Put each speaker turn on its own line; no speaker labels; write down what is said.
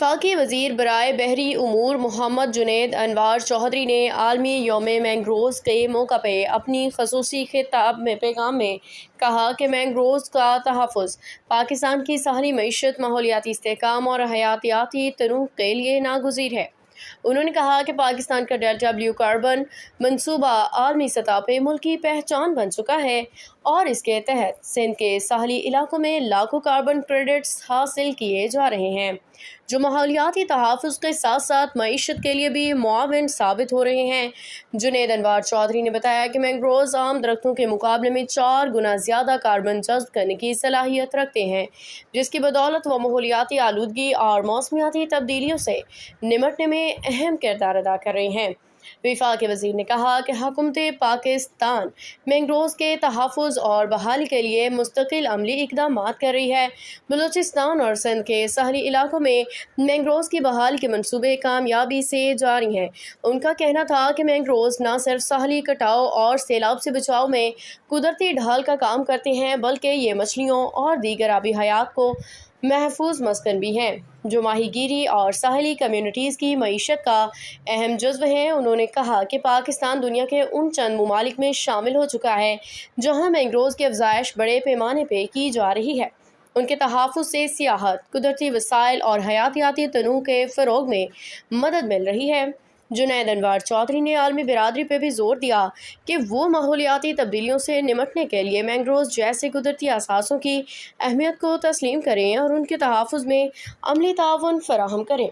وفاقی وزیر برائے بحری امور محمد جنید انوار چودھری نے عالمی یوم مینگرووز کے موقع پہ اپنی خصوصی خطاب میں پیغام میں کہا کہ مینگرووز کا تحفظ پاکستان کی ساحلی معیشت، ماحولیاتی استحکام اور حیاتیاتی تنوع کے لیے ناگزیر ہے۔ انہوں نے کہا کہ پاکستان کا ڈیلٹا بلیو کاربن منصوبہ عالمی سطح پہ ملکی پہچان بن چکا ہے اور اس کے تحت سندھ کے ساحلی علاقوں میں لاکھوں کاربن کریڈٹس حاصل کیے جا رہے ہیں، جو ماحولیاتی تحفظ کے ساتھ ساتھ معیشت کے لیے بھی معاون ثابت ہو رہے ہیں۔ جنید انوار چودھری نے بتایا کہ مینگرووز عام درختوں کے مقابلے میں 4 گنا زیادہ کاربن جذب کرنے کی صلاحیت رکھتے ہیں، جس کی بدولت وہ ماحولیاتی آلودگی اور موسمیاتی تبدیلیوں سے نمٹنے میں اہم کردار ادا کر رہے ہیں۔ وفاقی وزیر نے کہا کہ حکومت پاکستان مینگرووز کے تحفظ اور بحالی کے لیے مستقل عملی اقدامات کر رہی ہے۔ بلوچستان اور سندھ کے ساحلی علاقوں میں مینگرووز کی بحالی کے منصوبے کامیابی سے جاری ہیں۔ ان کا کہنا تھا کہ مینگرووز نہ صرف ساحلی کٹاؤ اور سیلاب سے بچاؤ میں قدرتی ڈھال کا کام کرتے ہیں، بلکہ یہ مچھلیوں اور دیگر آبی حیات کو محفوظ مسکن بھی ہیں، جو ماہی گیری اور ساحلی کمیونٹیز کی معیشت کا اہم جزو ہیں۔ انہوں نے کہا کہ پاکستان دنیا کے ان چند ممالک میں شامل ہو چکا ہے جہاں مینگرووز کی افزائش بڑے پیمانے پہ کی جا رہی ہے۔ ان کے تحفظ سے سیاحت، قدرتی وسائل اور حیاتیاتی تنوع کے فروغ میں مدد مل رہی ہے۔ جنید انوار چودھری نے عالمی برادری پہ بھی زور دیا کہ وہ ماحولیاتی تبدیلیوں سے نمٹنے کے لیے مینگرووز جیسے قدرتی اثاثوں کی اہمیت کو تسلیم کریں اور ان کے تحفظ میں عملی تعاون فراہم کریں۔